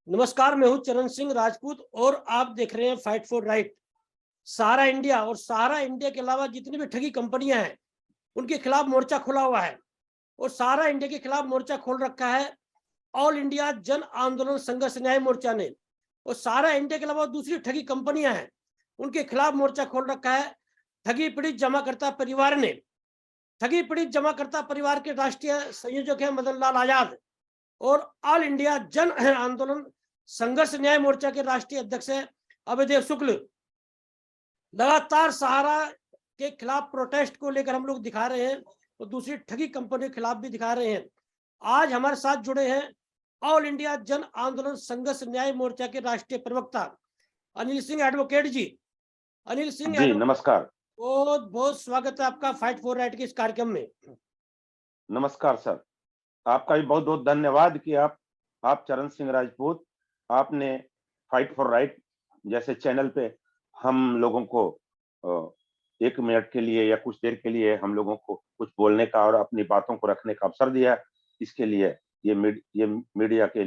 नमस्कार, मैं हूं चरण सिंह राजपूत और आप देख रहे हैं fight for right. Sahara India और सहारा इंडिया के अलावा जितनी भी ठगी कंपनियां हैं उनके खिलाफ मोर्चा खुला हुआ है और सहारा इंडिया के खिलाफ मोर्चा खोल रखा है ऑल इंडिया जन आंदोलन संघर्ष न्याय मोर्चा ने। और सहारा इंडिया के अलावा दूसरी ठगी कंपनियां हैं उनके खिलाफ मोर्चा खोल रखा है ठगी पीड़ित जमाकर्ता परिवार ने। ठगी पीड़ित जमाकर्ता परिवार के राष्ट्रीय संयोजक है मदन लाल आजाद और ऑल इंडिया जन आंदोलन संघर्ष न्याय मोर्चा के राष्ट्रीय अध्यक्ष है अभयदेव शुक्ल। लगातार सहारा के खिलाफ प्रोटेस्ट को लेकर हम लोग दिखा रहे हैं और दूसरी ठगी कंपनी के खिलाफ भी दिखा रहे हैं। आज हमारे साथ जुड़े हैं ऑल इंडिया जन आंदोलन संघर्ष न्याय मोर्चा के राष्ट्रीय प्रवक्ता अनिल सिंह एडवोकेट जी। अनिल सिंह जी नमस्कार। बहुत बहुत स्वागत है आपका फाइट फॉर राइट के इस कार्यक्रम में। नमस्कार सर, आपका भी बहुत बहुत धन्यवाद कि आप चरण सिंह राजपूत, आपने फाइट फॉर राइट जैसे चैनल पे हम लोगों को 1 मिनट के लिए या कुछ देर के लिए हम लोगों को कुछ बोलने का और अपनी बातों को रखने का अवसर दिया। इसके लिए ये मीडिया के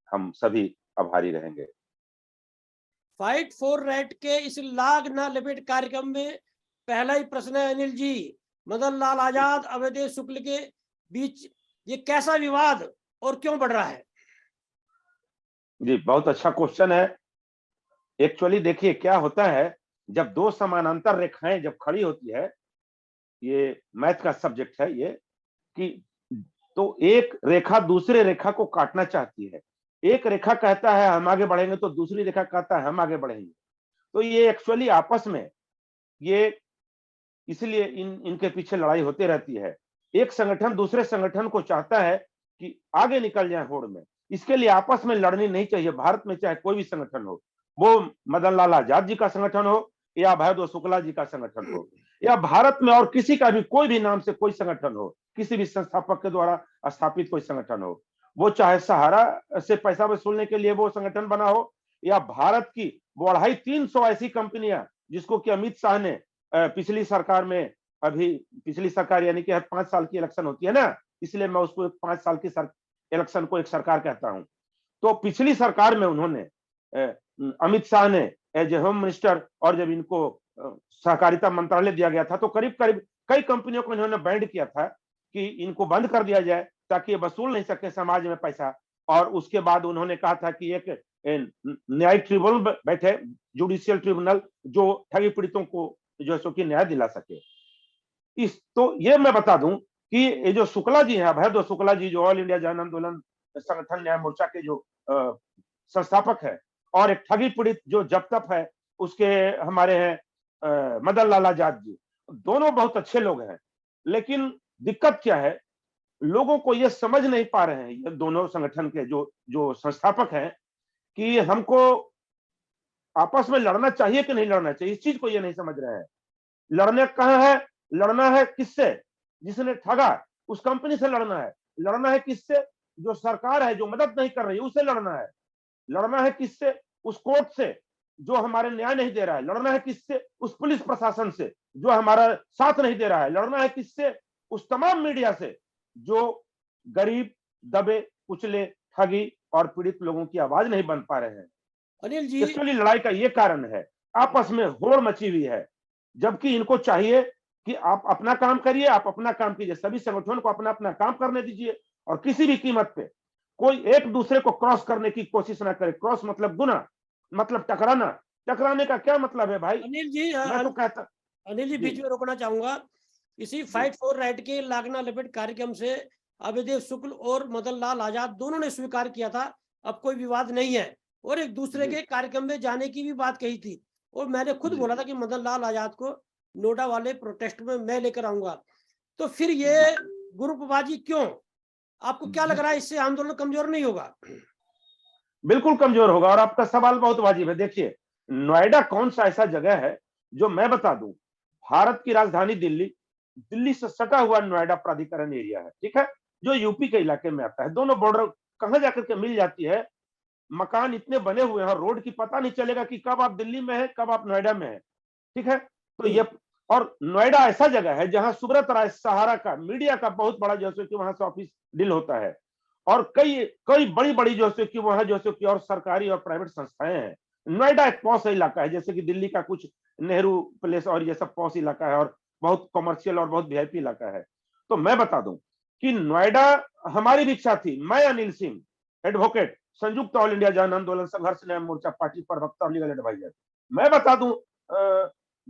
हम सभी आभारी रहेंगे। फाइट फॉर राइट के इस लाग ना लपेट कार्यक्रम में पहला ही प्रश्न है अनिल जी, मदन लाल आजाद अभयदेव शुक्ल के बीच ये कैसा विवाद और क्यों बढ़ रहा है? जी बहुत अच्छा क्वेश्चन है। एक्चुअली देखिए क्या होता है, जब 2 समानांतर रेखाएं जब खड़ी होती है, ये मैथ का सब्जेक्ट है ये, कि तो एक रेखा दूसरे रेखा को काटना चाहती है। एक रेखा कहता है हम आगे बढ़ेंगे तो दूसरी रेखा कहता है हम आगे बढ़ेंगे। तो ये एक्चुअली आपस में ये इसलिए इनके पीछे लड़ाई होती रहती है। एक संगठन दूसरे संगठन को चाहता है कि आगे निकल जाए होड़ में। इसके लिए आपस में लड़नी नहीं चाहिए। भारत में चाहे कोई भी संगठन हो, वो मदन लाल आजाद जी का संगठन हो या अभयदेव शुक्ला जी का संगठन हो या भारत में और किसी का भी कोई भी नाम से कोई संगठन हो, किसी भी संस्थापक के द्वारा स्थापित कोई संगठन हो, वो चाहे सहारा से पैसा वसूलने के लिए वो संगठन बना हो या भारत की 250-300 ऐसी कंपनियां जिसको कि अमित शाह ने पिछली सरकार में, अभी पिछली सरकार यानी कि 5 साल की इलेक्शन होती है ना, इसलिए मैं उसको 5 साल की इलेक्शन को एक सरकार कहता हूं। तो पिछली सरकार में उन्होंने अमित शाह ने एज ए होम मिनिस्टर, और जब इनको सहकारिता मंत्रालय दिया गया था तो करीब करीब कई कंपनियों को इन्होंने बैंड किया था कि इनको बंद कर दिया जाए ताकि ये वसूल नहीं सके समाज में पैसा। और उसके बाद उन्होंने कहा था कि एक न्यायिक ट्रिब्यूनल बैठे, जुडिशियल ट्रिब्यूनल, जो ठगी पीड़ितों को जो है सो कि न्याय दिला सके। तो ये मैं बता दूं कि ये जो शुक्ला जी हैं, अभयदेव शुक्ला जी, जो ऑल इंडिया जन आंदोलन संगठन न्याय मोर्चा के जो संस्थापक है, और एक ठगी पीड़ित जो जब तक है उसके हमारे हैं मदन लाल आजाद जी, दोनों बहुत अच्छे लोग हैं। लेकिन दिक्कत क्या है, लोगों को ये समझ नहीं पा रहे हैं ये दोनों संगठन के जो संस्थापक हैं कि हमको आपस में लड़ना चाहिए कि नहीं लड़ना चाहिए। इस चीज को ये नहीं समझ रहे हैं। लड़ने कहाँ है, लड़ना है किससे? जिसने ठगा उस कंपनी से लड़ना है। लड़ना है किससे? जो सरकार है जो मदद नहीं कर रही है उससे लड़ना है। लड़ना है किससे? उस कोर्ट से जो हमारे न्याय नहीं दे रहा है। लड़ना है किससे? उस पुलिस प्रशासन से जो हमारा साथ नहीं दे रहा है। लड़ना है किससे? उस तमाम मीडिया से जो गरीब, दबे, कुचले, ठगी और पीड़ित लोगों की आवाज नहीं बन पा रहे हैं। अनिल जी, एक्चुअली लड़ाई का ये कारण है, आपस में होड़ मची हुई है, जबकि इनको चाहिए कि आप अपना काम करिए, आप अपना काम कीजिए। सभी संगठनों को अपना अपना काम करने दीजिए और किसी भी कीमत पे कोई एक दूसरे को क्रॉस करने की कोशिश ना करे। क्रॉस मतलब गुना, मतलब टकराना। टकराने का क्या मतलब है भाई? अनिल जी, मैं तो कहता अनिल जी बीच में रोकना चाहूंगा। इसी फाइट फॉर राइट के लागना लपेट कार्यक्रम से अभयदेव शुक्ल और मदन लाल आजाद दोनों ने स्वीकार किया था अब कोई विवाद नहीं है और एक दूसरे के कार्यक्रम में जाने की भी बात कही थी। और मैंने खुद बोला था कि मदन लाल आजाद को नोएडा वाले प्रोटेस्ट में मैं लेकर आऊंगा। तो फिर ये ग्रुपबाजी क्यों? आपको क्या लग रहा है, इससे आंदोलन कमजोर नहीं होगा? बिल्कुल कमजोर होगा। और आपका सवाल बहुत वाजिब है। देखिए, नोएडा कौन सा ऐसा जगह है जो मैं बता दूं, भारत की राजधानी दिल्ली से सटा हुआ नोएडा प्राधिकरण एरिया है, ठीक है, जो यूपी के इलाके में आता है। दोनों बॉर्डर कहां जाकर के मिल जाती है। मकान इतने बने हुए हैं, रोड की पता नहीं चलेगा कि कब आप दिल्ली में है कब आप नोएडा में है, ठीक है। तो ये, और नोएडा ऐसा जगह है जहां सुब्रत राय, सहारा का, मीडिया का बहुत बड़ा, जैसे कि वहां से ऑफिस डील होता है। और कई कई बड़ी बड़ी जो है कि वहां जो है कि और सरकारी और प्राइवेट संस्थाएं हैं। नोएडा एक पॉश इलाका है, जैसे कि दिल्ली का कुछ नेहरू प्लेस और ये सब पॉश इलाका है और बहुत कमर्शियल और बहुत वीआईपी इलाका है। तो मैं बता दूं कि नोएडा हमारी भी इच्छा थी। मैं अनिल सिंह, एडवोकेट, संयुक्त ऑल इंडिया जन आंदोलन संघर्ष न्याय मोर्चा पार्टी प्रवक्ता और लीगल एडवाइजर, मैं बता दूं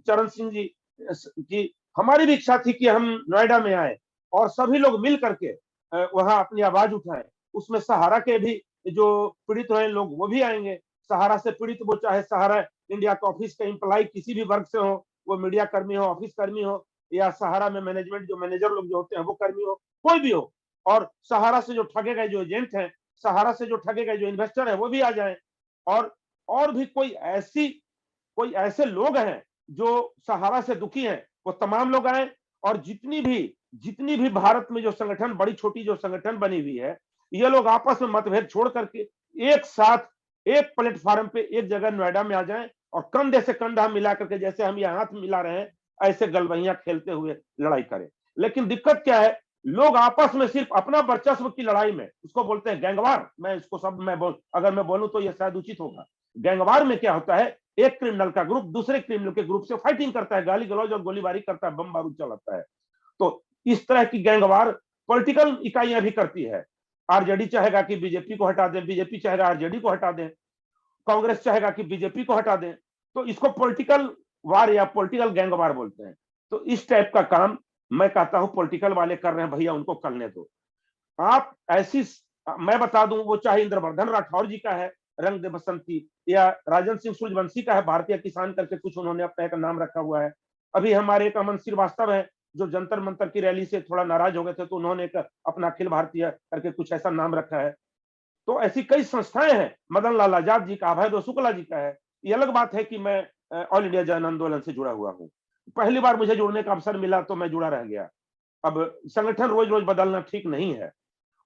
चरण सिंह जी कि हमारी भी इच्छा थी कि हम नोएडा में आए और सभी लोग मिल करके वहां अपनी आवाज उठाएं। उसमें सहारा के भी जो पीड़ित हुए लोग वो भी आएंगे। सहारा से पीड़ित वो चाहे सहारा इंडिया का ऑफिस का एम्प्लॉय किसी भी वर्ग से हो, वो मीडिया कर्मी हो, ऑफिस कर्मी हो, या सहारा में मैनेजमेंट जो मैनेजर लोग जो होते हैं वो कर्मी हो, कोई भी हो। और सहारा से जो ठगे गए जो एजेंट हैं, सहारा से जो ठगे गए जो इन्वेस्टर है वो भी आ जाए। और भी कोई ऐसे लोग हैं जो सहारा से दुखी हैं, वो तमाम लोग आए। और जितनी भी भारत में जो संगठन, बड़ी छोटी जो संगठन बनी हुई है, ये लोग आपस में मतभेद छोड़ करके एक साथ एक प्लेटफॉर्म पे एक जगह नोएडा में आ जाएं और कंधे से कंधा मिला करके, जैसे हम यहाँ हाथ मिला रहे हैं, ऐसे गलबहियां खेलते हुए लड़ाई करें। लेकिन दिक्कत क्या है, लोग आपस में सिर्फ अपना वर्चस्व की लड़ाई में, उसको बोलते हैं गैंगवार। मैं इसको शब्द अगर मैं बोलूं तो यह शायद उचित होगा। गैंगवार में क्या होता है, एक क्रिमिनल का ग्रुप दूसरे क्रिमिनल के ग्रुप से फाइटिंग करता है, गाली गलौज और गोलीबारी करता है, बम बारूद चलाता है। तो इस तरह की गैंगवार पॉलिटिकल इकाइयां भी करती है। आरजेडी चाहेगा कि बीजेपी को हटा दें, बीजेपी चाहेगा आरजेडी को हटा दें, कांग्रेस चाहेगा कि बीजेपी को हटा दें। तो इसको पॉलिटिकल वार या पॉलिटिकल गैंग वार बोलते हैं। तो इस टाइप का काम मैं कहता हूं पॉलिटिकल वाले कर रहे हैं, भैया उनको करने दो। आप ऐसी, मैं बता दूं, वो चाहे इंद्रवर्धन राठौर जी का है रंग दे बसंती, या राजन सिंह सूर्यवंशी का है भारतीय किसान करके कुछ उन्होंने अपना एक नाम रखा हुआ है। अभी हमारे एक अमन श्रीवास्तव है जो जंतर मंतर की रैली से थोड़ा नाराज हो गए थे, तो उन्होंने एक अपना अखिल भारतीय करके कुछ ऐसा नाम रखा है। तो ऐसी कई संस्थाएं हैं, मदन लाल आजाद जी का, अभय शुक्ला जी का है। ये अलग बात है कि मैं ऑल इंडिया जन आंदोलन से जुड़ा हुआ हूँ, पहली बार मुझे जुड़ने का अवसर मिला तो मैं जुड़ा रह गया। अब संगठन रोज रोज बदलना ठीक नहीं है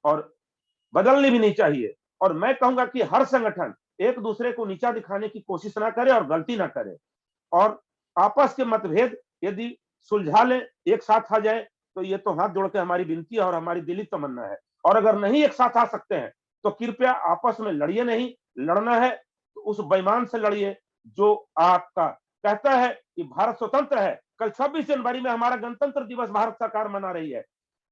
और बदलनी भी नहीं चाहिए। और मैं कहूंगा कि हर संगठन एक दूसरे को नीचा दिखाने की कोशिश ना करे और गलती ना करे, और आपस के मतभेद यदि सुलझा ले, एक साथ आ जाए, तो ये तो हाथ जोड़ के हमारी विनती है और हमारी दिली तमन्ना है। और अगर नहीं एक साथ आ सकते हैं तो कृपया आपस में लड़िए नहीं। लड़ना है तो उस बेईमान से लड़िए जो आपका कहता है कि भारत स्वतंत्र है। कल 26 जनवरी में हमारा गणतंत्र दिवस भारत सरकार मना रही है,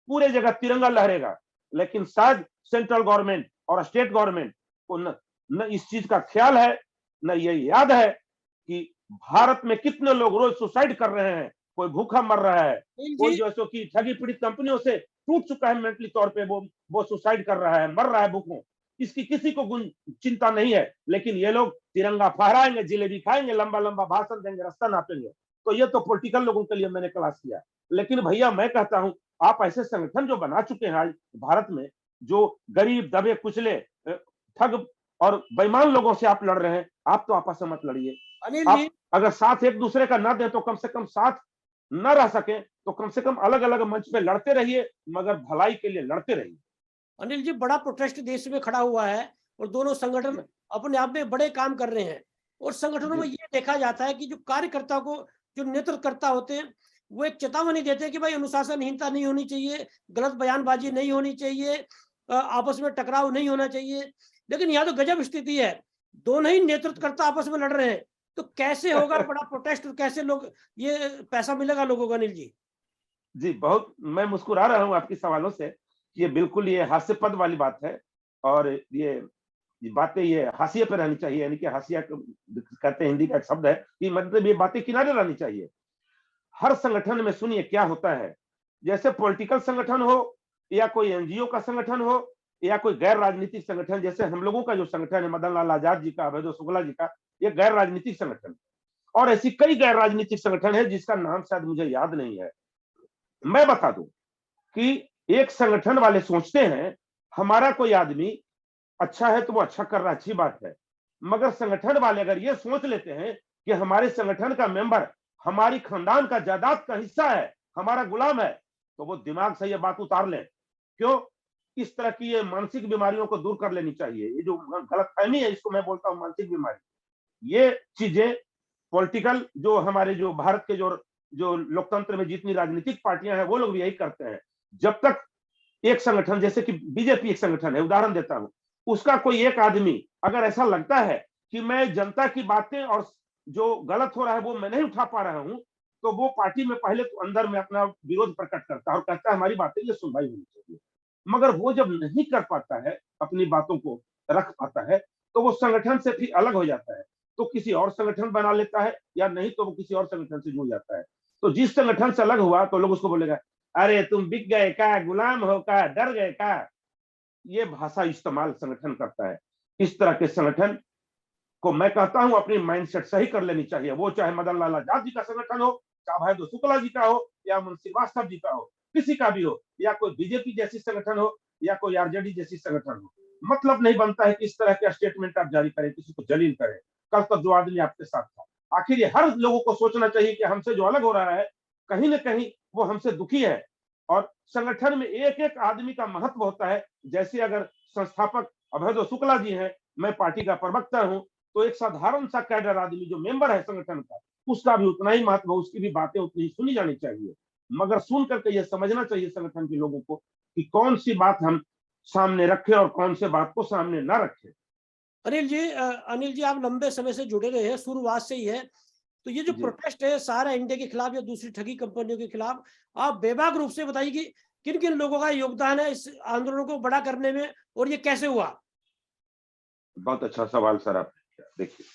पूरे जगह तिरंगा लहरेगा, लेकिन शायद सेंट्रल गवर्नमेंट और स्टेट गवर्नमेंट को न इस चीज का ख्याल है, न ये याद है कि भारत में कितने लोग रोज सुसाइड कर रहे हैं। कोई भूखा मर रहा है, कोई जो है कि ठगी पीड़ित कंपनियों से टूट चुका है मेंटली तौर पे, वो सुसाइड कर रहा है, मर रहा है भूखों। इसकी किसी को चिंता नहीं है, लेकिन ये लोग तिरंगा फहराएंगे, जिलेबी खाएंगे, लंबा लंबा भाषण देंगे, रास्ता नापेंगे। तो ये तो पॉलिटिकल लोगों के लिए मैंने क्लास किया। लेकिन भैया मैं कहता हूं, आप ऐसे संगठन जो बना चुके हैं आज भारत में, जो गरीब दबे कुचले ठग और बेईमान लोगों से आप लड़ रहे हैं, आप तो आपस में मत लड़िए। अनिल आप जी, अगर साथ एक दूसरे का ना दें तो कम से कम साथ न रह सके तो कम से कम अलग अलग मंच पे लड़ते रहिए, मगर भलाई के लिए लड़ते रहिए। अनिल जी, बड़ा प्रोटेस्ट देश में खड़ा हुआ है और दोनों संगठन अपने आप में बड़े काम कर रहे हैं। और संगठनों में ये देखा जाता है कि जो कार्यकर्ता को, जो नेतृत्वकर्ता होते हैं, वो एक चेतावनी देते हैं कि भाई अनुशासनहीनता नहीं होनी चाहिए, गलत बयानबाजी नहीं होनी चाहिए, आपस में टकराव नहीं होना चाहिए। लेकिन यहाँ तो गजब स्थिति है, दोनों ही नेतृत्वकर्ता आपस में लड़ रहे हैं। तो कैसे होगा बड़ा प्रोटेस्ट और कैसे लोग, ये पैसा मिलेगा लोगों को? अनिल जी जी, बहुत मैं मुस्कुरा रहा हूँ आपके सवालों से। ये बिल्कुल ये हास्यास्पद वाली बात है और ये बातें ये हाशिए पे रहनी चाहिए, यानी कि हाशिया कहते हैं, हिंदी का एक शब्द है कि मतलब ये बातें किनारे रहनी चाहिए। हर संगठन में सुनिए क्या होता है, जैसे पॉलिटिकल संगठन हो या कोई एनजीओ का संगठन हो या कोई गैर राजनीतिक संगठन, जैसे हम लोगों का जो संगठन है मदन लाल आजाद जी का, अभय शुक्ला जी का, ये गैर राजनीतिक संगठन है। और ऐसी कई गैर राजनीतिक संगठन है जिसका नाम शायद मुझे याद नहीं है। मैं बता दूं कि एक संगठन वाले सोचते हैं हमारा कोई आदमी अच्छा है तो वो अच्छा कर रहा है, अच्छी बात है। मगर संगठन वाले अगर ये सोच लेते हैं कि हमारे संगठन का मेंबर हमारी खानदान का जायदाद का हिस्सा है, हमारा गुलाम है, तो वो दिमाग से ये बात उतार लें। क्यों? इस तरह की ये मानसिक बीमारियों को दूर कर लेनी चाहिए। ये जो गलतफहमी है, इसको मैं बोलता हूं मानसिक बीमारी। ये चीजें पॉलिटिकल जो हमारे जो भारत के जो जो लोकतंत्र में जितनी राजनीतिक पार्टियां हैं वो लोग भी यही करते हैं। जब तक एक संगठन जैसे कि बीजेपी एक संगठन है, उदाहरण देता हूं, उसका कोई एक आदमी अगर ऐसा लगता है कि मैं जनता की बातें और जो गलत हो रहा है वो मैं नहीं उठा पा रहा हूं, तो वो पार्टी में पहले तो अंदर में अपना विरोध प्रकट करता है और कहता है हमारी बातें ये सुनवाई होनी चाहिए। मगर वो जब नहीं कर पाता है, अपनी बातों को रख पाता है, तो वो संगठन से फिर अलग हो जाता है, तो किसी और संगठन बना लेता है, या नहीं तो वो किसी और संगठन से जुड़ जाता है। तो जिस संगठन से अलग हुआ तो लोग उसको बोलेगा, अरे तुम बिक गए का, गुलाम हो का, डर गए का। ये भाषा इस्तेमाल संगठन करता है। इस तरह के संगठन को मैं कहता हूं अपनी माइंडसेट सही कर लेनी चाहिए। वो चाहे मदन लाल आजाद जी का संगठन हो, चाहे अभय शुक्ला जी का हो, या मुंशी श्रीवास्तव जी का हो, किसी का भी हो, या कोई बीजेपी जैसी संगठन हो, या कोई आरजेडी जैसी संगठन हो। मतलब नहीं बनता है कि इस तरह के स्टेटमेंट आप जारी करें, किसी को जलील करें। कल तक जो आदमी आपके साथ था, आखिर ये हर लोगों को सोचना चाहिए कि हमसे जो अलग हो रहा है, कहीं ना कहीं वो हमसे दुखी है। और संगठन में एक एक आदमी का महत्व होता है। जैसे अगर संस्थापक अभय शुक्ला जी हैं, मैं पार्टी का प्रवक्ता हूं, तो एक साधारण सा कैडर आदमी जो मेंबर है संगठन का, उसका भी उतना ही महत्व, उसकी भी बातें उतनी ही सुनी जानी चाहिए। मगर सुन करके यह समझना चाहिए संगठन के लोगों को कि कौन सी बात हम सामने रखें और कौन से बात को सामने ना रखें। अनिल जी आप लंबे समय से जुड़े रहे हैं, शुरुआत से ही है, तो ये जो प्रोटेस्ट है सारा इंडिया के खिलाफ या दूसरी ठगी कंपनियों के खिलाफ, आप बेबाक रूप से बताइए कि किन किन लोगों का योगदान है इस आंदोलन को बड़ा करने में, और ये कैसे हुआ? बहुत अच्छा सवाल सर आपने किया। देखिए,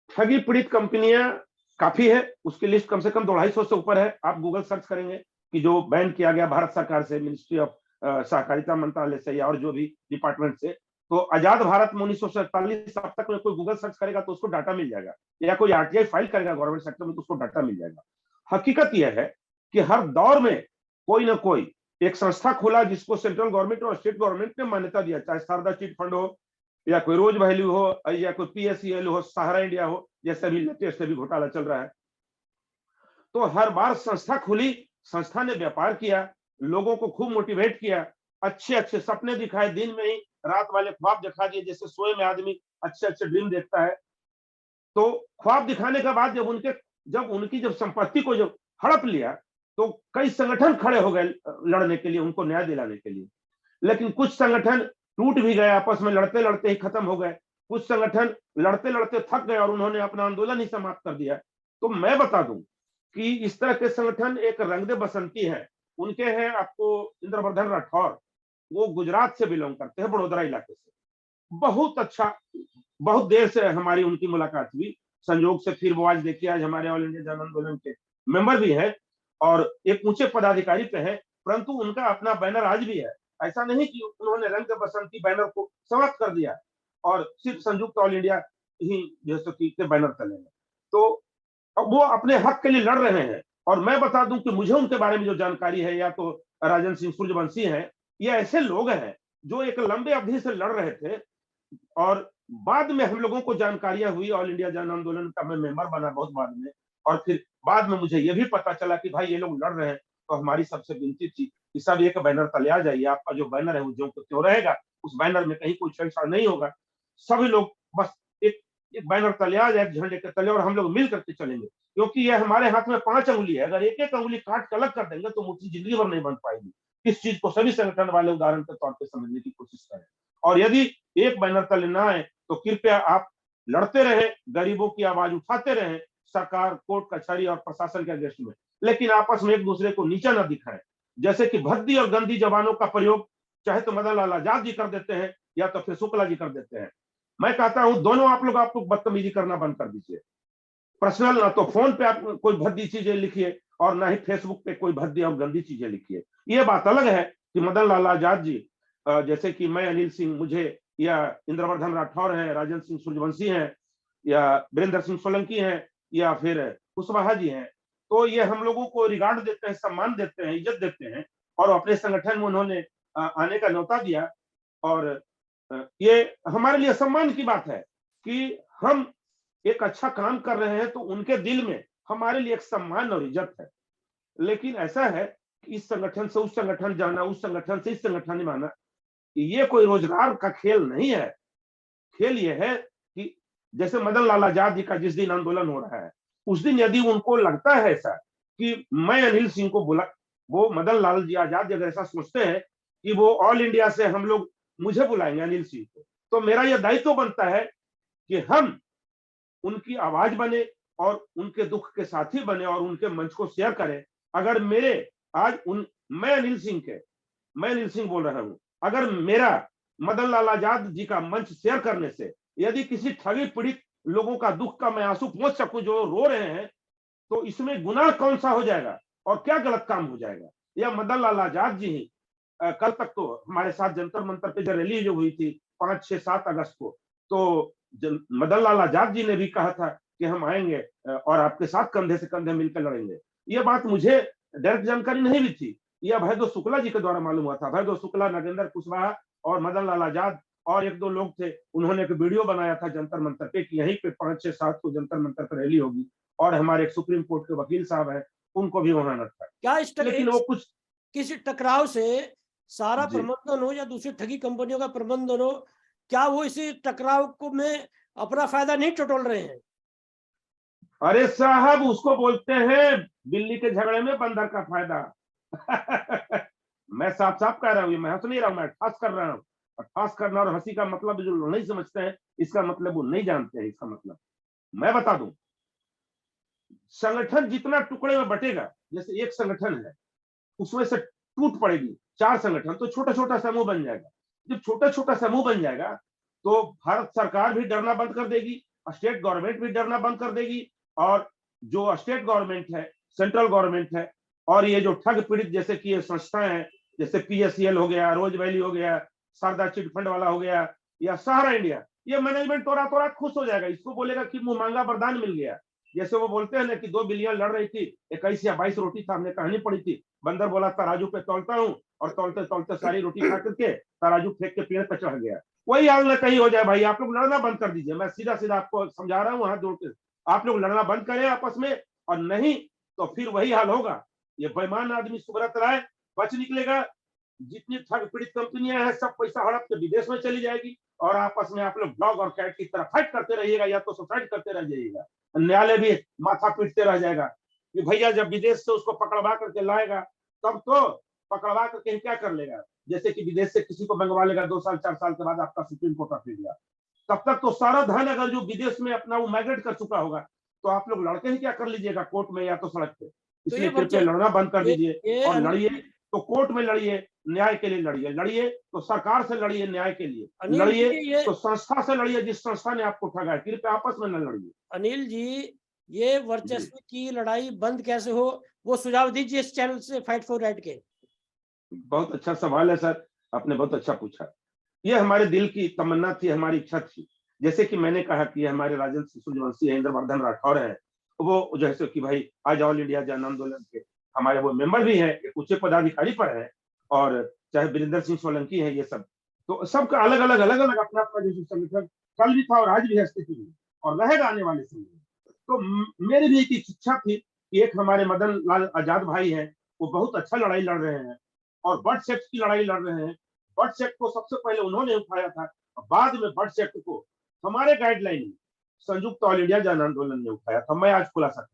ठगी पीड़ित कंपनियां काफी है, उसकी लिस्ट कम से कम 250 से ऊपर है। आप गूगल सर्च करेंगे कि जो बैन किया गया भारत सरकार से, मिनिस्ट्री ऑफ सहकारिता मंत्रालय से, या और जो भी डिपार्टमेंट से, तो आजाद भारत में 1947 अब तक में कोई गूगल सर्च करेगा तो उसको डाटा मिल जाएगा, या कोई आरटीआई फाइल करेगा गवर्नमेंट सेक्टर में तो उसको डाटा मिल जाएगा। हकीकत यह है कि हर दौर में कोई ना कोई एक संस्था खोला जिसको सेंट्रल गवर्नमेंट और स्टेट गवर्नमेंट ने मान्यता दिया, चाहे शारदा चिट फंड हो, या कोई रोज वैल्यू हो, या कोई पीएससीएल हो, सहारा इंडिया हो, जैसे अभी लेटेस्ट अभी घोटाला चल रहा है। तो हर बार संस्था खुली, संस्था ने व्यापार किया, लोगों को खूब मोटिवेट किया, अच्छे अच्छे सपने दिखाए, दिन में ही रात वाले ख्वाब दिखा दिए, जैसे सोए में आदमी अच्छे अच्छे ड्रीम देखता है। तो ख्वाब दिखाने के बाद जब उनकी संपत्ति को जब हड़प लिया, तो कई संगठन खड़े हो गए लड़ने के लिए, उनको न्याय दिलाने के लिए। लेकिन कुछ संगठन टूट भी गए, आपस में लड़ते लड़ते ही खत्म हो गए। कुछ संगठन लड़ते लड़ते थक गए और उन्होंने अपना आंदोलन ही समाप्त कर दिया। तो मैं बता दूं कि इस तरह के संगठन एक रंगदे बसंती है। उनके हैं आपको इंद्रवर्धन राठौर, वो गुजरात से बिलोंग करते हैं, बड़ोदरा इलाके से। बहुत अच्छा, बहुत देर से हमारी उनकी मुलाकात हुई, संयोग से फिर वो आज देखिए आज हमारे ऑल इंडिया जन आंदोलन के मेंबर भी है और एक ऊंचे पदाधिकारी पे है, परंतु उनका अपना बैनर आज भी है। ऐसा नहीं कि उन्होंने रंग बसंती बैनर को समाप्त कर दिया और सिर्फ संयुक्त ऑल इंडिया ही जैसे के बैनर चले हैं। तो अब वो अपने हक के लिए लड़ रहे हैं। और मैं बता दूं कि मुझे उनके बारे में जो जानकारी है, या तो राजन सिंह सूर्यवंशी हैं, ये ऐसे लोग हैं जो एक लंबे अवधि से लड़ रहे थे, और बाद में हम लोगों को जानकारियां हुई, ऑल इंडिया जन आंदोलन का मैं मेंबर बना बहुत बाद में, और फिर बाद में मुझे यह भी पता चला कि भाई ये लोग लड़ रहे हैं। तो हमारी सबसे विनती थी कि सब एक बैनर तले आ जाइए, आपका जो बैनर है वो जो क्यों रहेगा, उस बैनर में कहीं कोई छेड़छाड़ नहीं होगा। सभी लोग बस एक एक बैनर तले आ जाए, झंडे के तले, और हम लोग मिल करके चलेंगे। क्योंकि ये हमारे हाथ में 5 अंगुली है, अगर एक एक अंगुली काट के अलग कर देंगे तो मुट्ठी जिंदगी भर नहीं बन पाएगी। इस चीज को सभी संगठन वाले उदाहरण के तौर पर समझने की कोशिश करें। और यदि एक बैनर तले ना आए तो कृपया आप लड़ते रहे, गरीबों की आवाज उठाते रहे, सरकार, कोर्ट कचहरी और प्रशासन के अगेंस्ट में, लेकिन आपस में एक दूसरे को नीचा ना दिखाएं। जैसे कि भद्दी और गंदी जबानों का प्रयोग चाहे तो मदन लाल आजाद जी कर देते हैं, या तो फिर शुक्ला जी कर देते हैं। मैं कहता हूं दोनों आप लोग बदतमीजी करना बंद कर दीजिए। पर्सनल ना तो फोन पे आप कोई भद्दी चीजें लिखिए, और ना ही फेसबुक पे कोई भद्दी और गंदी चीजें लिखिए। ये बात अलग है कि मदन लाल आजाद जी, जैसे कि मैं अनिल सिंह, मुझे, या इंद्रवर्धन राठौर हैं, राजन सिंह सूर्यवंशी हैं, या वीरेंद्र सिंह सोलंकी हैं, या फिर कुशवाहा जी हैं, तो ये हम लोगों को रिगार्ड देते हैं, सम्मान देते हैं, इज्जत देते हैं, और अपने संगठन में उन्होंने आने का न्योता दिया। और ये हमारे लिए सम्मान की बात है कि हम एक अच्छा काम कर रहे हैं, तो उनके दिल में हमारे लिए एक सम्मान और इज्जत है। लेकिन ऐसा है कि इस संगठन से उस संगठन जाना, उस संगठन से इस संगठन में आना, ये कोई रोजगार का खेल नहीं है। खेल ये है कि जैसे मदन लाल आजाद जी का जिस दिन आंदोलन हो रहा है, उस दिन यदि उनको लगता है ऐसा कि मैं अनिल सिंह को वो मदन लाल जी आजाद अगर ऐसा सोचते हैं कि वो ऑल इंडिया से हम लोग मुझे बुलाएंगे अनिल सिंह को, तो मेरा यह दायित्व बनता है कि हम उनकी आवाज बने और उनके दुख के साथी बने और उनके मंच को शेयर करें। अगर मेरे आज उन मैं अनिल सिंह बोल रहा हूं, अगर मेरा मदन लाल आजाद जी का मंच शेयर करने से यदि किसी ठगी पीड़ित लोगों का दुख का मैं आंसू पहुंच सकूं जो रो रहे हैं, तो इसमें गुनाह कौन सा हो जाएगा और क्या गलत काम हो जाएगा। यह मदन लाल आजाद जी ही कल तक तो हमारे साथ जंतर मंतर पे जो रैली जो हुई थी 5, 6, 7 अगस्त को, तो मदन लाल आजाद जी ने भी कहा था कि हम आएंगे और आपके साथ कंधे से कंधे मिलकर लड़ेंगे। ये बात मुझे डायरेक्ट जानकारी नहीं भी थी, यह अभयदेव शुक्ला जी के द्वारा मालूम हुआ था। अभयदेव शुक्ला, नागेंद्र कुशवाहा और मदन लाल आजाद और 1-2 लोग थे, उन्होंने एक वीडियो बनाया था जंतर मंतर पे कि यहीं पे 5, 6, 7 को जंतर मंतर पर रैली होगी और हमारे एक सुप्रीम कोर्ट के वकील साहब हैं, उनको भी वहां आना था। क्या लेकिन वो कुछ किसी टकराव से सारा जी। प्रबंधन हो या दूसरी ठगी कंपनियों का प्रबंधन हो, क्या वो इसी टकराव को में अपना फायदा नहीं टटोल रहे हैं? अरे साहब, उसको बोलते हैं बिल्ली के झगड़े में बंदर का फायदा। मैं साफ साफ कह रहा हूँ, मैं हंस नहीं रहा हूं, मैं ठास कर रहा हूँ। और ठास करना और हंसी का मतलब जो लोग नहीं समझते हैं, इसका मतलब वो नहीं जानते हैं। इसका मतलब मैं बता दूं, संगठन जितना टुकड़े में बटेगा, जैसे एक संगठन है उसमें से टूट पड़ेगी 4 संगठन, तो छोटा छोटा समूह बन जाएगा। जब छोटा छोटा समूह बन जाएगा तो भारत सरकार भी डरना बंद कर देगी, स्टेट गवर्नमेंट भी डरना बंद कर देगी, और जो स्टेट गवर्नमेंट है, सेंट्रल गवर्नमेंट है, और ये जो ठग पीड़ित जैसे कि ये संस्थाएं हैं, जैसे पीएससीएल हो गया, रोज वैली हो गया, शारदा चिट फंड वाला हो गया, या सहारा इंडिया, ये मैनेजमेंट तो रातों रात खुश हो जाएगा। इसको बोलेगा कि मुंह मांगा वरदान मिल गया। जैसे वो बोलते हैं ना कि 2 बिल्लियां लड़ रही थी, 21 या 22 रोटी सामने कहानी पड़ी थी, बंदर बोला तराजू पे तौलता हूं, और तौलते तौलते सारी रोटी खा करके तराजू फेंक के पेड़ पे चढ़ गया। वही हाल न कहीं हो जाए भाई। आप लोग लड़ना बंद कर दीजिए, मैं सीधा सीधा आपको समझा रहा हूँ हाथ जोड़ के। आप लोग लड़ना बंद करें आपस में, और नहीं तो फिर वही हाल होगा। ये बेईमान आदमी सुब्रत राय बच निकलेगा, जितनी ठग पीड़ित कंपनियां हैं सब पैसा हड़प के विदेश में चली जाएगी, और आपस में आप लोग डॉग और कैट की तरह फाइट करते रहिएगा, या तो सुसाइड करते रह जाइएगा। न्यायालय भी माथा पीटते रह जाएगा कि भैया जब विदेश से उसको पकड़वा करके लाएगा तब तो पकड़वा करके क्या कर लेगा। जैसे कि विदेश से किसी को मंगवा लेगा 2 साल 4 साल के बाद आपका सुप्रीम कोर्ट ऑफ इंडिया, तब तक तो सारा धन अगर जो विदेश में अपना वो माइग्रेट कर चुका होगा, तो आप लोग लड़के ही क्या कर लीजिएगा कोर्ट में या तो सड़क पे। तो इसलिए कृपया लड़ना बंद कर दीजिए, और लड़िए अनिल तो कोर्ट में लड़िए, न्याय के लिए लड़िए, लड़िए तो सरकार से लड़िए न्याय के लिए, अनिल लड़िए जी ये तो संस्था से लड़िए जिस संस्था ने आपको ठगा है। कृपया आपस में न लड़िए। अनिल जी ये जी, वर्चस्व की लड़ाई बंद कैसे हो, वो सुझाव दीजिए इस चैनल से, फाइट फॉर राइट के। बहुत अच्छा सवाल है सर, आपने बहुत अच्छा पूछा। ये हमारे दिल की तमन्ना थी, हमारी इच्छा थी। जैसे कि मैंने कहा कि हमारे राजन सूर्यवंशी है, इंद्रवर्धन राठौर है, वो जैसे कि भाई आज ऑल इंडिया जन आंदोलन के हमारे वो मेंबर भी हैं, एक उच्च पदाधिकारी पर है, और चाहे वीरेंद्र सिंह सोलंकी है, ये सब तो सबका अलग अलग अपना अपना जैसे संगठन कल भी था और आज भी है, स्थिति में और रहेगा आने वाले समय में। तो मेरी भी एक इच्छा थी कि एक हमारे मदन लाल आजाद भाई हैं, वो बहुत अच्छा लड़ाई लड़ रहे हैं और बर्ड सेक्ट की लड़ाई लड़ रहे हैं। बर्ड सेक्ट को सबसे पहले उन्होंने उठाया था, बाद में बर्ड सेक्ट को हमारे गाइडलाइन में संयुक्त ऑल इंडिया जन आंदोलन ने उठाया था। मैं आज खुलासा,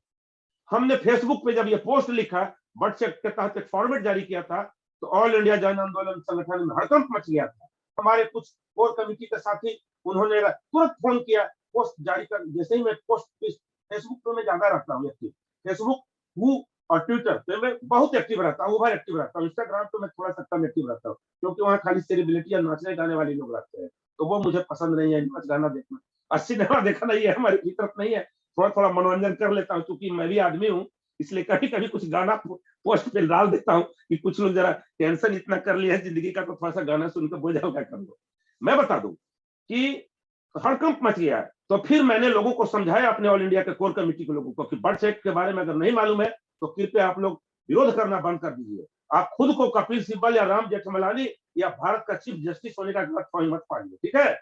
हमने फेसबुक पे जब ये पोस्ट लिखा, बर्ड सेक्ट के तहत एक फॉर्मेट जारी किया था, तो ऑल इंडिया जन आंदोलन संगठन में हड़कंप मच गया था। हमारे कुछ कोर कमेटी के साथी उन्होंने तुरंत फोन किया, पोस्ट जारी कर। जैसे ही मैं पोस्ट फेसबुक पे मैं ज्यादा रहता हूँ एक्टिव, फेसबुक हूँ और ट्विटर पे मैं बहुत एक्टिव रहता हूँ, ओवर एक्टिव रहता हूँ। इंस्टाग्राम पे मैं थोड़ा सा कम एक्टिव रहता हूँ, क्योंकि वहाँ खाली सेलिब्रिटी या नाचने गाने वाले लोग रहते हैं, तो वो मुझे पसंद नहीं है नाच गाना देखना। सिनेमा देखना ये हमारी फितरत नहीं है। थोड़ा थोड़ा मनोरंजन कर लेता हूँ, क्योंकि मैं भी आदमी हूँ, इसलिए कभी कभी कुछ गाना पोस्ट पे डाल देता हूँ कि कुछ लोग जरा टेंशन इतना कर लिया है जिंदगी का, तो थोड़ा सा गाना सुनकर बोझ हल्का कर लो। मैं बता दूं कि हड़कंप मच गया है, तो फिर मैंने लोगों को समझाया, अपने ऑल इंडिया के कोर कमेटी के लोगों को, कि बर्ड सेक्ट के बारे में अगर नहीं मालूम है तो कृपया आप लोग विरोध करना बंद कर दीजिए। आप खुद को कपिल सिब्बल या राम जेठमलानी या भारत का चीफ जस्टिस होने का गलत फहमी मत पाइए, ठीक है।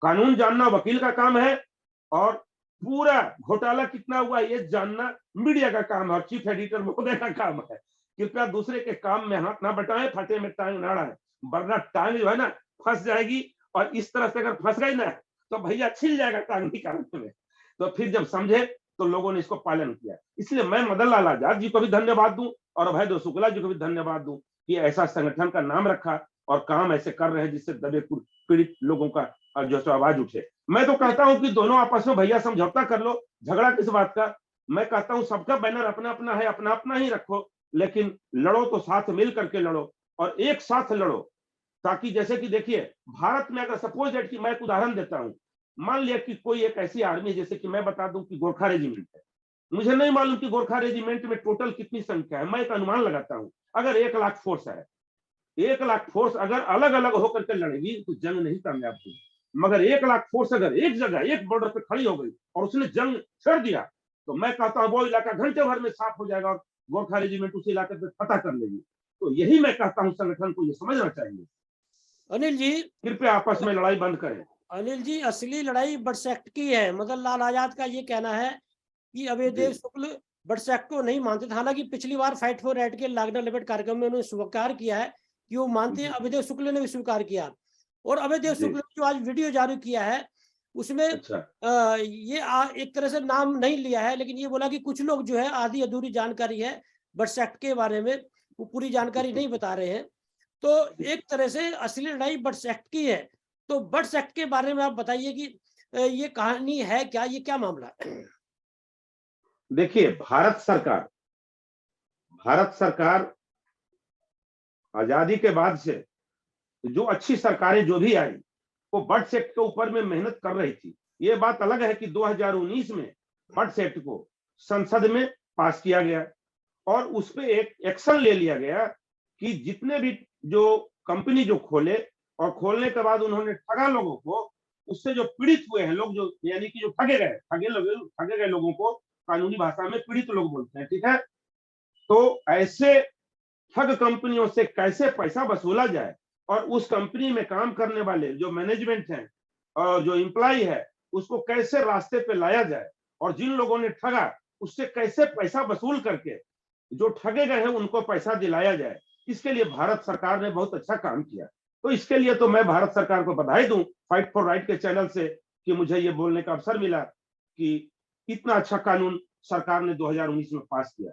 कानून जानना वकील का काम है, और पूरा घोटाला कितना हुआ ये जानना मीडिया का काम है, और चीफ एडिटर महोदय का काम है। कृपया दूसरे के काम में हाथ ना बटाएं, फटे में टांग ना अड़ाएं, वरना टांग जो है ना फंस जाएगी, और इस तरह से अगर फंस गई ना तो भैया छिल जाएगा टांग निकालने में। तो फिर जब समझे तो लोगों ने इसको पालन किया। इसलिए मैं मदन लाल आजाद जी को भी धन्यवाद दूं और अभयदेव शुक्ला जी को भी धन्यवाद दूं कि ऐसा संगठन का नाम रखा और काम ऐसे कर रहे हैं जिससे दबे पीड़ित लोगों का जो है आवाज उठे। मैं तो कहता हूं कि दोनों आपस में भैया समझौता कर लो, झगड़ा किस बात का। मैं कहता हूं सबका बैनर अपना अपना है, अपना अपना ही रखो, लेकिन लड़ो तो साथ मिल करके लड़ो और एक साथ लड़ो, ताकि जैसे कि देखिए भारत में अगर सपोज दैट कि मैं एक उदाहरण देता हूं, मान लिया कि कोई एक ऐसी आर्मी, जैसे कि मैं बता दूं कि गोरखा रेजिमेंट है, मुझे नहीं मालूम कि गोरखा रेजिमेंट में टोटल कितनी संख्या है, मैं एक अनुमान लगाता हूं अगर 1,00,000 फोर्स है, 1,00,000 फोर्स अगर अलग अलग होकर के लड़ेगी तो जंग नहीं कामयाब होगी। मगर 1,00,000 फोर्स अगर एक जगह एक बॉर्डर पे खड़ी हो गई और उसने जंग छेड़ दिया, तो मैं कहता हूं वो इलाका घंटे भर में साफ हो जाएगा और गोरखा रेजिमेंट उस इलाके पे फतह कर लेगी। तो यही मैं कहता हूं संगठन को ये समझना चाहिए। अनिल जी, कृपया आपस में लड़ाई बंद करें। अनिल जी, असली लड़ाई बट्स एक्ट की है। मदन लाल आजाद का ये कहना है कि अभयदेव शुक्ल बट्स एक्ट को नहीं मानते थे। हालांकि पिछली बार फाइट फॉर राइट के लागना लिबर्ट कार्यक्रम में उन्होंने स्वीकार किया है कि वो मानते हैं, अभयदेव शुक्ल ने भी स्वीकार किया। और अभयदेव शुक्ल ने जो आज वीडियो जारी किया है उसमें अच्छा। ये एक तरह से नाम नहीं लिया है, लेकिन ये बोला कि कुछ लोग जो है आधी अधूरी जानकारी है बट्स एक्ट के बारे में, वो पूरी जानकारी नहीं बता रहे हैं। तो एक तरह से असली लड़ाई बट्स एक्ट की है। तो बट्स एक्ट के बारे में आप बताइए कि ये कहानी है क्या, ये क्या मामला है? देखिए भारत सरकार आजादी के बाद से जो अच्छी सरकारें जो भी आई वो बट्स एक्ट के ऊपर में मेहनत कर रही थी। ये बात अलग है कि 2019 में बट्स एक्ट को संसद में पास किया गया और उस पर एक एक्शन ले लिया गया कि जितने भी जो कंपनी जो खोले और खोलने के बाद उन्होंने ठगा लोगों को, उससे जो पीड़ित हुए हैं लोग, जो यानी कि जो ठगे गए लोगों को कानूनी भाषा में पीड़ित लोग बोलते हैं, ठीक है। तो ऐसे ठग कंपनियों से कैसे पैसा वसूला जाए और उस कंपनी में काम करने वाले जो मैनेजमेंट है और जो एम्प्लॉय है उसको कैसे रास्ते पे लाया जाए और जिन लोगों ने ठगा उससे कैसे पैसा वसूल करके जो ठगे गए हैं उनको पैसा दिलाया जाए, इसके लिए भारत सरकार ने बहुत अच्छा काम किया। तो इसके लिए तो मैं भारत सरकार को बधाई दूं फाइट फॉर राइट के चैनल से कि मुझे ये बोलने का अवसर मिला कि इतना अच्छा कानून सरकार ने 2019 में पास किया।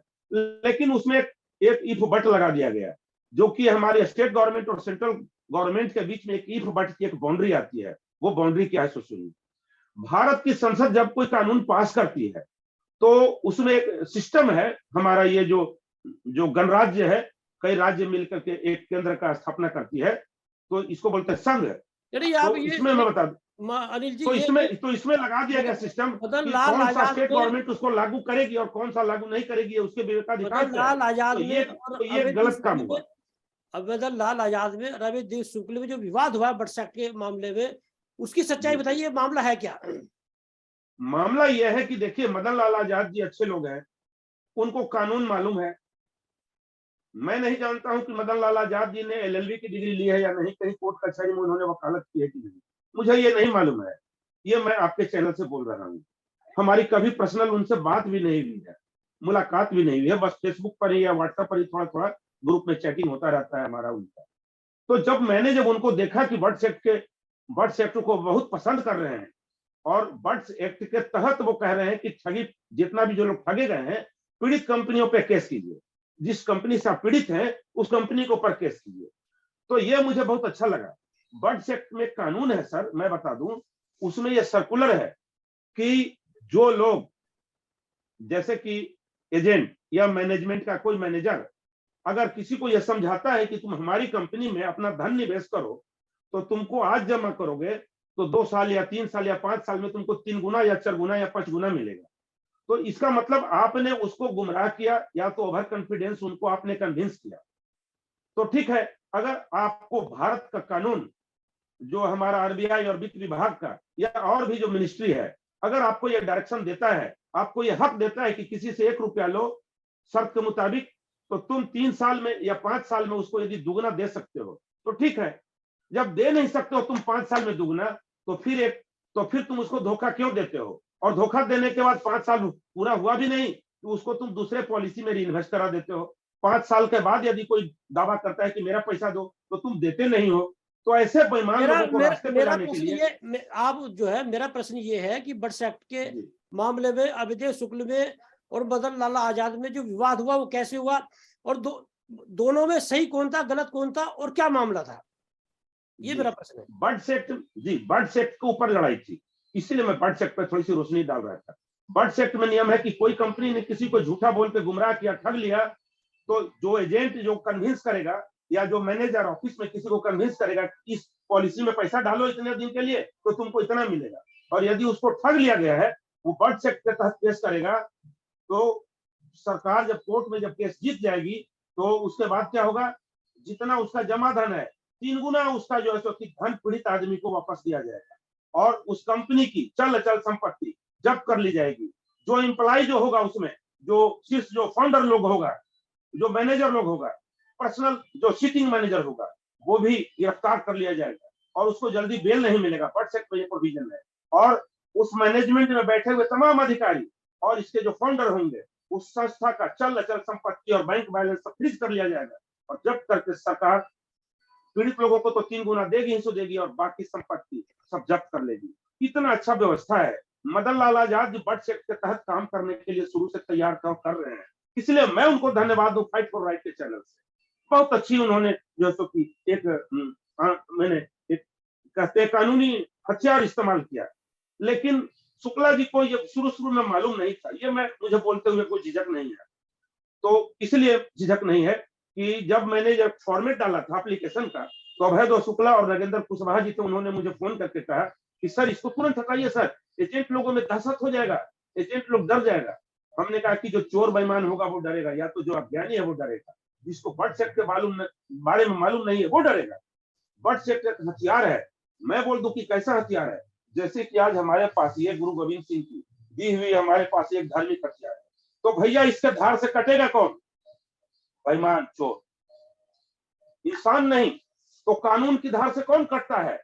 लेकिन उसमें एक इफ बट लगा दिया गया, जो कि हमारे स्टेट गवर्नमेंट और सेंट्रल गवर्नमेंट के बीच में एक इफ बट की एक बाउंड्री आती है। वो बाउंड्री क्या है सुनिए। भारत की संसद जब कोई कानून पास करती है तो उसमें एक सिस्टम है, हमारा ये जो गणराज्य है, कई राज्य मिलकर के एक केंद्र का स्थापना करती है, तो इसको बोलते हैं संघ। तो इसमें मैं बता दूं, अनिल जी, तो इसमें लगा दिया गया सिस्टम कि कौन सा स्टेट गवर्नमेंट उसको लागू करेगी और कौन सा लागू नहीं करेगी, उसके विवेकाधिकार लाल तो ये गलत काम हुआ। मदन लाल आजाद में और अभयदेव शुक्ल में जो विवाद हुआ बट्स एक्ट के मामले में, उसकी सच्चाई बताइए, मामला है क्या? मामला यह है कि देखिए मदन लाल आजाद जी अच्छे लोग हैं, उनको कानून मालूम है। मैं नहीं जानता हूं कि मदन लाल आजाद जी ने एलएलबी की डिग्री ली है या नहीं, कहीं कोर्ट कचहरी में उन्होंने वकालत की है कि नहीं, मुझे ये नहीं मालूम है। ये मैं आपके चैनल से बोल रहा हूँ। हमारी कभी पर्सनल उनसे बात भी नहीं हुई है, मुलाकात भी नहीं हुई है, बस फेसबुक पर ही या व्हाट्सएप पर ही थोड़ा थोड़ा ग्रुप में चैटिंग होता रहता है हमारा उनका। तो जब उनको देखा कि बट्स एक्ट को बहुत पसंद कर रहे हैं और बट्स एक्ट के तहत वो कह रहे हैं कि ठगी, जितना भी जो लोग ठगे गए हैं, पीड़ित कंपनियों पे केस कीजिए, जिस कंपनी से आप पीड़ित हैं उस कंपनी के ऊपर केस कीजिए। तो ये मुझे बहुत अच्छा लगा। बट्स एक्ट में कानून है सर, मैं बता दूं, उसमें ये सर्कुलर है कि जो लोग, जैसे कि एजेंट या मैनेजमेंट का कोई मैनेजर अगर किसी को यह समझाता है कि तुम हमारी कंपनी में अपना धन निवेश करो तो तुमको आज जमा करोगे तो 2 साल या 3 साल या 5 साल में तुमको 3 गुना या 4 गुना या 5 गुना मिलेगा। तो इसका मतलब आपने उसको गुमराह किया या तो ओवर कॉन्फिडेंस उनको आपने कन्विंस किया। तो ठीक है, अगर आपको भारत का कानून, जो हमारा आरबीआई और वित्त विभाग का या और भी जो मिनिस्ट्री है, अगर आपको यह डायरेक्शन देता है, आपको यह हक देता है कि किसी से 1 रुपया लो शर्त के मुताबिक, तो तुम 3 साल में या 5 साल में उसको यदि दुगना दे सकते हो तो ठीक है। जब दे नहीं सकते हो तुम 5 साल में दुगना, तो फिर तुम उसको धोखा क्यों देते हो? और धोखा देने के बाद 5 साल पूरा हुआ भी नहीं तो उसको तुम दूसरे पॉलिसी में रीइन्वेस्ट करा देते हो। 5 साल के बाद यदि कोई दावा करता है कि मेरा पैसा दो, तो तुम देते नहीं हो, तो ऐसे बेईमान मेरा लोगों को मेरा रास्ते पे मेरा लाने के प्रश्न लिए ये आप जो है, मेरा प्रश्न ये है कि बर्ड्स एक्ट के जी, मामले में अभिदेव शुक्ल में और मदन लाला आजाद में जो विवाद हुआ वो कैसे हुआ, और दोनों में सही कौन था, गलत कौन था, और क्या मामला था, ये जी। मेरा प्रश्न है। बर्ड्स एक्ट, जी, बर्ड्स एक्ट के ऊपर लड़ाई थी, इसलिए मैं बर्ड्स एक्ट पर थोड़ी सी रोशनी डाल रहा था। बर्ड्स एक्ट में नियम है कि कोई कंपनी ने किसी को झूठा बोल के गुमराह किया, ठग लिया, तो जो एजेंट जो कन्विंस करेगा या जो मैनेजर ऑफिस में किसी को कन्विंस करेगा इस पॉलिसी में पैसा डालो इतने दिन के लिए तो तुमको इतना मिलेगा, और यदि उसको ठग लिया गया है वो बर्ड्स एक्ट के तहत केस करेगा, तो सरकार जब कोर्ट में जब केस जीत जाएगी तो उसके बाद क्या होगा, जितना उसका जमा धन है 3 गुना उसका जो है सो धन पीड़ित आदमी को वापस दिया जाएगा, और उस कंपनी की चल अचल संपत्ति जब्त कर ली जाएगी। जो एम्प्लॉय जो होगा उसमें, जो शीर्ष जो फाउंडर लोग होगा, जो मैनेजर लोग होगा, पर्सनल जो सिटिंग मैनेजर होगा, वो भी गिरफ्तार कर लिया जाएगा और उसको जल्दी बेल नहीं मिलेगा। बर्ड्स एक्ट में ये प्रोविजन है। और उस मैनेजमेंट में बैठे हुए तमाम अधिकारी और इसके जो फाउंडर होंगे, उस संस्था का चल अचल संपत्ति और बैंक बैलेंस सब फ्रीज कर लिया जाएगा, और जब्त करके सरकार पीड़ित लोगों को तो 3 गुना देगी ही देगी, और बाकी संपत्ति सब जब्त कर लेगी। इतना अच्छा व्यवस्था है। मदन लाल आजाद जी बर्ड्स एक्ट के तहत काम करने के लिए शुरू से तैयार कर रहे हैं, इसलिए मैं उनको धन्यवाद दूं फाइट फॉर राइट के चैनल से। बहुत अच्छी उन्होंने जो सो कि एक मैंने एक कहते कानूनी हथियार इस्तेमाल किया, लेकिन शुक्ला जी को ये शुरू में मालूम नहीं था। ये मुझे बोलते हुए कोई झिझक नहीं है, तो इसलिए झिझक नहीं है कि जब मैंने जब फॉर्मेट डाला था एप्लीकेशन का, तो अभय शुक्ला और नगेंद्र कुशवाहा जी थे, उन्होंने मुझे फोन करके कहा कि सर इसको तुरंत हटाइए सर, एजेंट लोगों में दहशत हो जाएगा, एजेंट लोग डर जाएगा। हमने कहा कि जो चोर बेईमान होगा वो डरेगा, या तो जो अज्ञानी है वो डरेगा, जिसको बर्ड्स एक्ट के बारे में मालूम नहीं है वो डरेगा। बर्ड्स एक्ट एक हथियार है। मैं बोल दूं कि कैसा हथियार है, जैसे कि आज हमारे पास ये गुरु गोविंद सिंह की दी हुई हमारे पास एक धार्मिक हथियार है, तो भैया इसके धार से कटेगा कौन? बेईमान, चोर, इंसान नहीं। तो कानून की धार से कौन कटता है?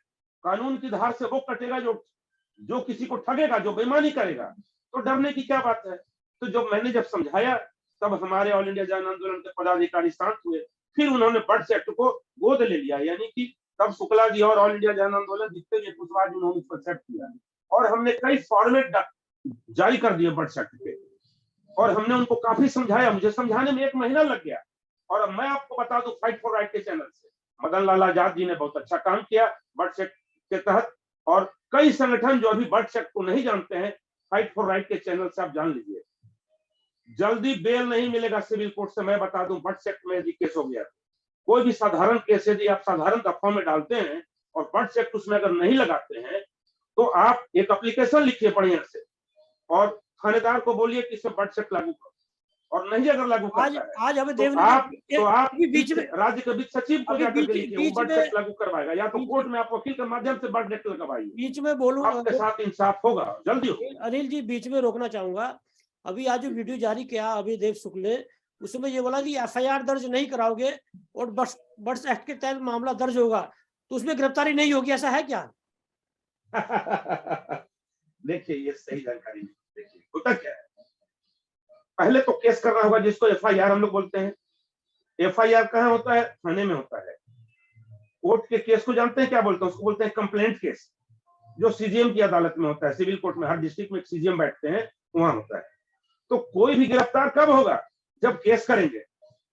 कानून की धार से वो कटेगा जो किसी को ठगेगा, जो बेईमानी करेगा। तो डरने की क्या बात है? तो जब मैंने समझाया, तब हमारे ऑल इंडिया जन आंदोलन के पदाधिकारी शांत हुए, फिर उन्होंने बर्ड्स एक्ट को गोद ले लिया, यानी कि तब शुक्ला जी और ऑल इंडिया जन आंदोलन जितने भी कुशवाहा जी उन्होंने उसको एक्सेप्ट किया, और हमने कई फॉर्मेट जारी कर दिए बर्ड्स एक्ट के, और हमने उनको काफी समझाया। मुझे समझाने में 1 महीना लग गया। और अब मैं आपको बता दूं फाइट फॉर राइट के चैनल से मदन लाल आजाद जी ने बहुत अच्छा काम किया बर्ड्स एक्ट के तहत, और कई संगठन जो अभी बर्ड्स एक्ट को नहीं जानते हैं, फाइट फॉर राइट के चैनल से आप जान लीजिए। जल्दी बेल नहीं मिलेगा सिविल कोर्ट से, मैं बता दूं। बर्ड्स एक्ट में यदि केस हो गया, कोई भी साधारण केस यदि आप साधारण दफा में डालते हैं और बर्ड्स एक्ट उसमें अगर नहीं लगाते हैं, तो आप एक एप्लीकेशन लिखिए बढ़िया से, और थानेदार को बोलिए कि इसे बर्ड्स एक्ट लागू करो, और नहीं अगर लागू करता है आज हमें तो आप बीच में राज्य के वित्त सचिव को जाकर के लिखिए, वो बर्ड्स एक्ट लागू करवाएगा, या तो कोर्ट में आप वकील के माध्यम से बर्ड्स एक्ट लगवाइए। बीच में बोलूं, आपके साथ इंसाफ होगा, जल्दी होगा। अनिल जी बीच में रोकना चाहूंगा। अभी आज जो वीडियो जारी किया अभिदेव शुक्ल ने, उसमें ये बोला कि एफआईआर दर्ज नहीं कराओगे और बर्ड्स एक्ट के तहत मामला दर्ज होगा तो उसमें गिरफ्तारी नहीं होगी, ऐसा है क्या? देखिए ये सही जानकारी नहीं। देखिए होता क्या है, पहले तो केस करना होगा, जिसको एफआईआर हम लोग बोलते हैं। एफआईआर कहाँ होता है? थाने में होता है। कोर्ट के केस को जानते हैं क्या बोलते हैं? उसको बोलते हैं कंप्लेंट केस, जो सीजीएम की अदालत में होता है। सिविल कोर्ट में हर डिस्ट्रिक्ट में एक सीजीएम बैठते हैं, वहां होता है। तो कोई भी गिरफ्तार कब होगा? जब केस करेंगे।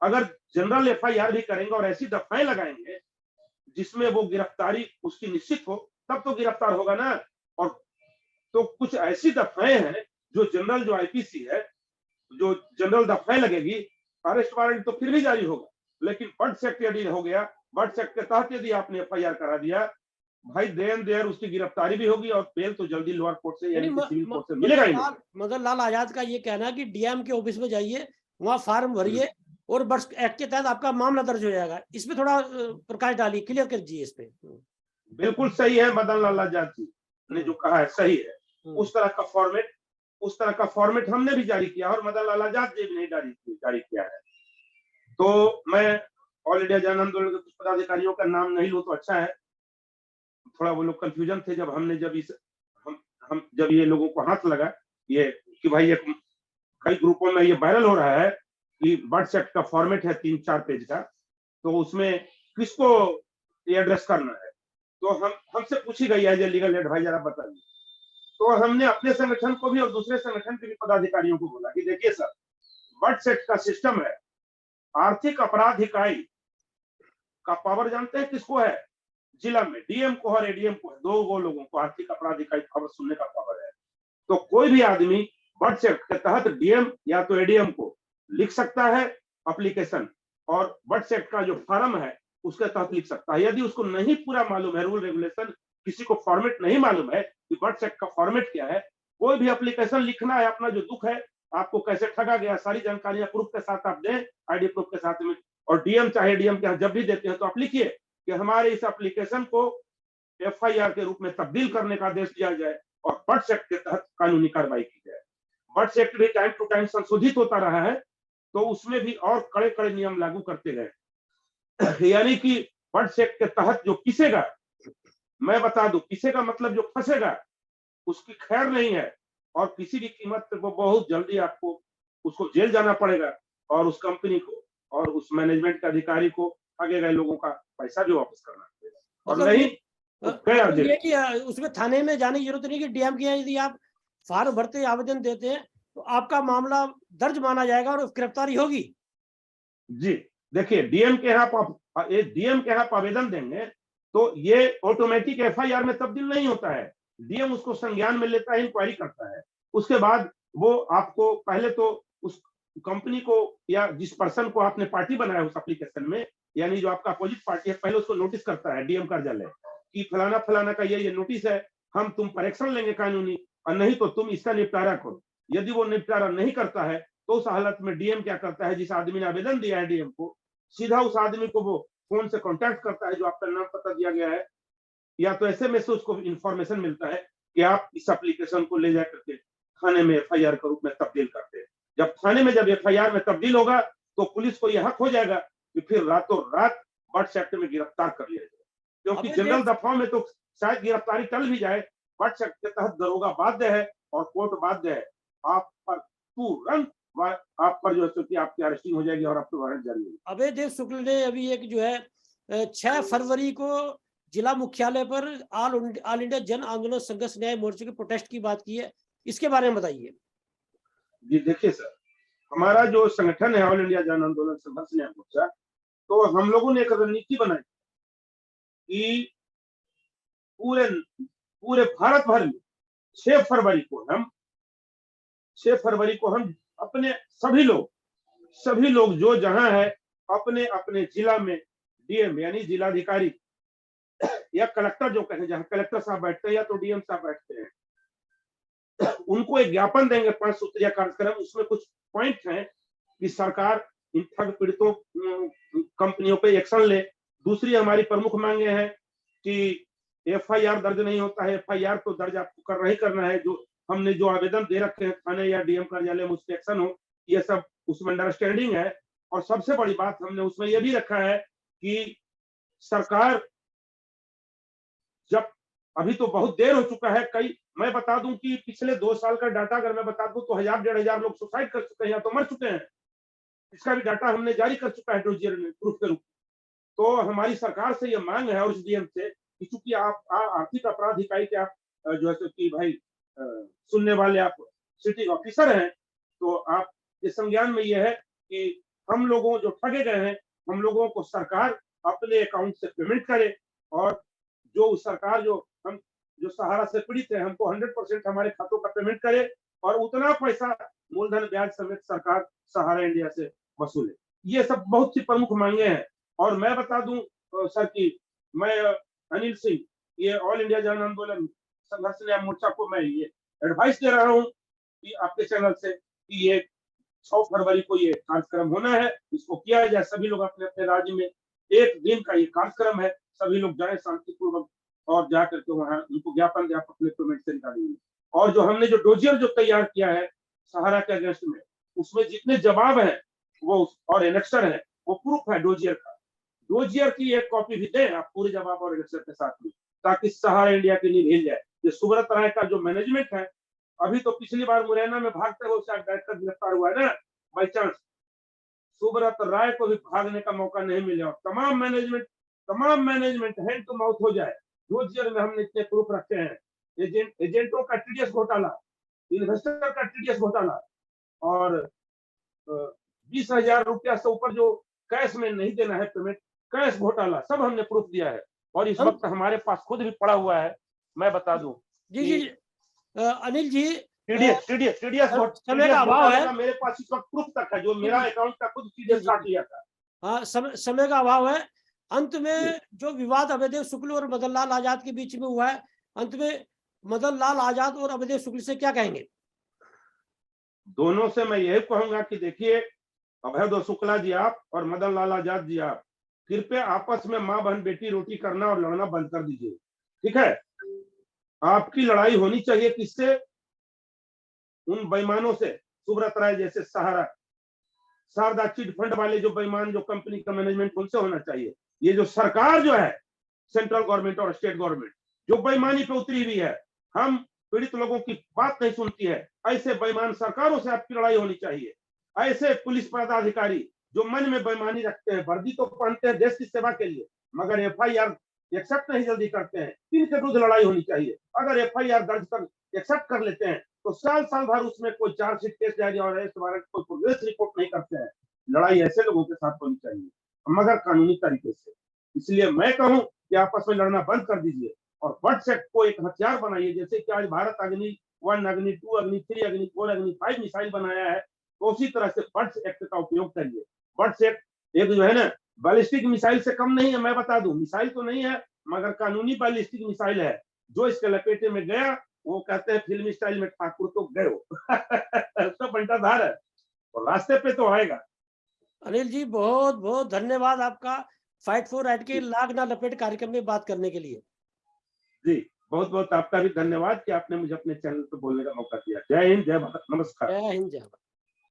अगर जनरल एफआईआर भी करेंगे और ऐसी दफाएं लगाएंगे जिसमें वो गिरफ्तारी उसकी निश्चित हो, तब तो गिरफ्तार होगा ना। और तो कुछ ऐसी दफाएं हैं जो जनरल जो आईपीसी है, जो जनरल दफाएं लगेगी, अरेस्ट वारंट तो फिर भी जारी होगा। लेकिन बर्ड्स एक्ट यदि हो गया, बर्ड्स एक्ट के तहत यदि आपने एफआईआर करा दिया, भाई देन देर उसकी गिरफ्तारी भी होगी, और बेल तो जल्दी लोअर कोर्ट से यानी सिविल कोर्ट से मिलेगा ही नहीं। मदन लाल आजाद का ये कहना है कि डीएम के ऑफिस में जाइए, वहां फॉर्म भरिए और बर्ड्स एक्ट के तहत आपका मामला दर्ज हो जाएगा। इसमें थोड़ा प्रकाश डालिए, क्लियर कर दीजिए इस पे। बिल्कुल सही है, मदन लाल आजाद जी ने जो कहा है सही है। उस तरह का फॉर्मेट हमने भी जारी किया, और मदन लाल आजाद जी ने जारी किया है। तो मैं ऑल इंडिया जन आंदोलन के कुछ पदाधिकारियों का नाम नहीं लूं तो अच्छा है, थोड़ा वो लोग कंफ्यूजन थे जब हमने जब ये लोगों को हाथ लगा ये कि भाई एक कई ग्रुपों में ये वायरल हो रहा है कि बर्ड्स एक्ट का फॉर्मेट है 3-4 पेज का, तो उसमें किसको ये एड्रेस करना है। तो हमसे पूछी गई एज ए लीगल एडवाइजर, आप बताइए। तो हमने अपने संगठन को भी और दूसरे संगठन के भी पदाधिकारियों को बोला कि देखिए सर, बट सेट का सिस्टम है, आर्थिक अपराध इकाई का पावर जानते हैं किसको है? जिला में डीएम को और एडीएम को, दो लोगों को आर्थिक अपराध इकाई खबर सुनने का पावर है। तो कोई भी आदमी बट एक्ट के तहत डीएम या तो एडीएम को लिख सकता है एप्लीकेशन, और बट एक्ट का जो फॉर्म है उसके तहत लिख सकता है। यदि उसको नहीं पूरा मालूम है रूल रेगुलेशन, किसी को फॉर्मेट नहीं मालूम है कि बट एक्ट का फॉर्मेट क्या है, कोई भी एप्लीकेशन लिखना है, अपना जो दुख है, आपको कैसे ठगा गया, सारी जानकारियां प्रूफ के साथ आप दें, आईडी प्रूफ के साथ में, और डीएम चाहे डीएम के जब भी देते हैं तो आप लिखिए कि हमारे इस एप्लीकेशन को एफआईआर के रूप में तब्दील करने का आदेश दिया जाए और बट एक्ट के तहत कानूनी कार्रवाई की जाए। बट एक्ट भी टाइम टू टाइम संशोधित होता रहा है, तो उसमें भी और कड़े कड़े नियम लागू करते गए। यानी कि बट एक्ट के तहत जो पिसेगा, मैं बता दूं, पिसेगा मतलब जो फंसेगा उसकी खैर नहीं है, और किसी भी कीमत पे वो बहुत जल्दी आपको उसको जेल जाना पड़ेगा, और उस कंपनी को और उस मैनेजमेंट के अधिकारी को आगे गए लोगों का पैसा भी वापस करना पड़ेगा, और मतलब नहीं मतलब ये कि उसमें थाने में जाने की जरूरत नहीं कि डीएम के यहाँ यदि आप फॉर्म भरते आवेदन देते हैं तो आपका मामला दर्ज माना जाएगा और गिरफ्तारी होगी। जी देखिए, डीएम के यहाँ आप आवेदन देंगे तो ये ऑटोमेटिक एफआईआर में तब्दील नहीं होता है। डीएम उसको संज्ञान में लेता है, इंक्वायरी करता है, उसके बाद वो आपको पहले तो उस कंपनी को या जिस पर्सन को आपने पार्टी बनाया उस एप्लीकेशन में, यानी जो आपका अपोजिट पार्टी है, पहले उसको नोटिस करता है डीएम कार्यालय कि फलाना फलाना का ये नोटिस है, हम तुम पर एक्शन लेंगे कानूनी, और नहीं तो तुम इसका निपटारा करो। यदि वो निपटारा नहीं करता है तो उस हालत में डीएम क्या करता है, जिस आदमी ने आवेदन दिया है डीएम को, सीधा उस आदमी को वो फोन से कांटेक्ट करता है जो आपका नाम पता दिया गया है, या तो एसएमएस से उसको इंफॉर्मेशन मिलता है कि आप इस एप्लीकेशन को ले जाकर के थाने में एफआईआर के रूप में तब्दील करते हैं। जब थाने में जब एफआईआर में तब्दील होगा तो पुलिस को यह हक हो जाएगा कि फिर रातों रात बट एक्ट में गिरफ्तार कर लिया जाए, क्योंकि जनरल दफाओं में तो शायद गिरफ्तारी टल भी जाए, बट एक्ट के तहत दरोगा बाध्य है और कोर्ट बाध्य है आप पर तुरंत आप पर जो है कि आपकी अरेस्टिंग हो जाएगी और आपको वारंट जारी होगी। अभय देव शुक्ल ने अभी एक जो है 6 फरवरी को जिला मुख्यालय पर ऑल इंडिया जन आंदोलन संघर्ष न्याय मोर्चे के प्रोटेस्ट की बात की है, इसके बारे में बताइए। जी देखिए सर, हमारा जो संगठन है ऑल इंडिया जन आंदोलन संघर्ष न्याय मोर्चा, तो हम लोगों ने एक रणनीति बनाई कि पूरे भारत भर में 6 फरवरी को हम अपने सभी लोग जो जहां है अपने अपने जिला में डीएम यानी जिलाधिकारी या कलेक्टर जो कहें, जहां कलेक्टर साहब बैठते हैं या तो डीएम साहब बैठते हैं, उनको एक ज्ञापन देंगे 5 सूत्रीय कार्यक्रम। उसमें कुछ पॉइंट हैं कि सरकार इन ठग पीड़ितों कंपनियों पे एक्शन ले। दूसरी हमारी प्रमुख मांगे हैं कि एफआईआर दर्ज नहीं होता है, एफआईआर तो दर्ज आपको करना ही करना है, जो हमने जो आवेदन दे रखे हैं थाने या डीएम कार्यालय में उस पर एक्शन हो, ये सब उसमें अंडरस्टैंडिंग है। और सबसे बड़ी बात हमने उसमें यह भी रखा है कि सरकार जब अभी तो बहुत देर हो चुका है, मैं बता दूं कि पिछले 2 साल का डाटा अगर मैं बता दूं तो 1000-1500 लोग सुसाइड कर चुके हैं या तो मर चुके हैं। इसका भी डाटा हमने जारी कर चुका है डोजियर में प्रूफ के रूप में। तो हमारी सरकार से ये मांग है और डीएम से कि चूंकि आप आर्थिक अपराध इकाई के आप जो है कि भाई सुनने वाले आप सिटी ऑफिसर हैं, तो आप ये संज्ञान में ये है कि हम लोगों जो ठगे गए हैं, हम लोगों को सरकार अपने अकाउंट से पेमेंट करे, और जो सरकार जो सहारा से पीड़ित है हमको 100% हमारे खातों का पेमेंट करे, और उतना पैसा मूलधन ब्याज समेत सरकार सहारा इंडिया से वसूले। ये सब बहुत सी प्रमुख मांगे हैं। और मैं बता दूं सर कि मैं अनिल सिंह, ये ऑल इंडिया जन आंदोलन संघर्ष न्याय मोर्चा को मैं ये एडवाइस दे रहा हूं कि आपके चैनल से कि ये 6 फरवरी को ये कार्यक्रम होना है, इसको किया जाए। सभी लोग अपने अपने राज्य में 1 दिन का ये कार्यक्रम है, सभी लोग जाए शांतिपूर्वक और जाकर के वहां उनको ज्ञापन दे, आप अपने पेमेंट से निकालेंगे। और जो हमने जो डोजियर जो तैयार किया है सहारा के अगेंस्ट में, उसमें जितने जवाब है वो और एनेक्सर है वो प्रूफ है डोजियर का। डोजियर की एक कॉपी भी दें आप पूरे जवाब और एनेक्सर के साथ में, ताकि सहारा इंडिया की नींव हिल जाए। ये सुब्रत राय का जो मैनेजमेंट है, अभी तो पिछली बार मुरैना में भागते हुए उसका डायरेक्टर गिरफ्तार हुआ है ना, बाई चांस सुब्रत राय को भी भागने का मौका नहीं मिला। तमाम मैनेजमेंट हैंड टू माउथ हो जाए, रोज में हमने इतने प्रूफ रखे हैं। एजेंटों का टीडीएस घोटाला, इन्वेस्टर का टीडीएस घोटाला, और 20,000 रुपया से ऊपर जो कैश में नहीं देना है पेमेंट, कैश घोटाला, सब हमने प्रूफ दिया है। और इस वक्त हमारे पास खुद भी पड़ा हुआ है, मैं बता दूं। जी अनिल जी, टीडीएस समय का अभाव है, मेरे पास इस वक्त प्रूफ तक है, जो मेरा अकाउंट का खुद टीडीएस काट लिया था। हाँ, समय का अभाव है। अंत में जो विवाद अभयदेव शुक्ल और मदन लाल आजाद के बीच में हुआ है, अंत में मदन लाल आजाद और अभयदेव शुक्ल से क्या कहेंगे? दोनों से मैं यही कहूंगा कि देखिए, अभयदेव शुक्ला जी आप और मदन लाल आजाद जी आप कृपया आपस में माँ बहन बेटी रोटी करना और लड़ना बंद कर दीजिए, ठीक है? आपकी लड़ाई होनी चाहिए किससे? उन बेईमानों से, सुब्रत राय जैसे शारदा चिट फंड वाले जो बेईमान, जो कंपनी का मैनेजमेंट, उनसे होना चाहिए। ये जो सरकार जो है, सेंट्रल गवर्नमेंट और स्टेट गवर्नमेंट, जो बेईमानी पे उतरी हुई है, हम पीड़ित लोगों की बात नहीं सुनती है, ऐसे बेईमान सरकारों से आपकी लड़ाई होनी चाहिए। ऐसे पुलिस पदाधिकारी जो मन में बेईमानी रखते हैं, वर्दी तो पहनते हैं देश की सेवा के लिए, मगर एफआईआर एक्सेप्ट नहीं जल्दी करते हैं, इनके विरुद्ध लड़ाई होनी चाहिए। अगर एफआईआर दर्ज कर एक्सेप्ट कर लेते हैं तो साल भर उसमें कोई चार्जशीट केस जारी और अरेस्ट वारंट कोई प्रोग्रेस रिपोर्ट नहीं करते हैं। लड़ाई ऐसे लोगों के साथ होनी चाहिए, मगर कानूनी तरीके से। इसलिए मैं कहूं कि आपस में लड़ना बंद कर दीजिए और बर्ड्स एक्ट को एक हथियार बनाइए। जैसे कि आज भारत अग्नि 1, अग्नि 2, अग्नि 3, अग्नि 4, अग्नि 5 मिसाइल बनाया है, तो उसी तरह से बर्ड्स एक्ट का उपयोग करिए। बर्ड्स एक्ट एक जो है ना, बैलिस्टिक मिसाइल से कम नहीं है, मैं बता दूं। मिसाइल तो नहीं है, मगर कानूनी बैलिस्टिक मिसाइल है। जो इसके लपेटे में गया, वो कहते हैं फिल्मी स्टाइल में, ठाकुर तो गए हो। उसका बंटाधार है और रास्ते पे तो आएगा। अनिल जी, बहुत बहुत धन्यवाद आपका फाइट फॉर राइट के लाग ना लपेट कार्यक्रम में बात करने के लिए। जी, बहुत बहुत आपका भी धन्यवाद कि आपने मुझे अपने चैनल पे बोलने का मौका दिया। जय हिंद, जय भारत, नमस्कार। जय हिंद, जय भारत।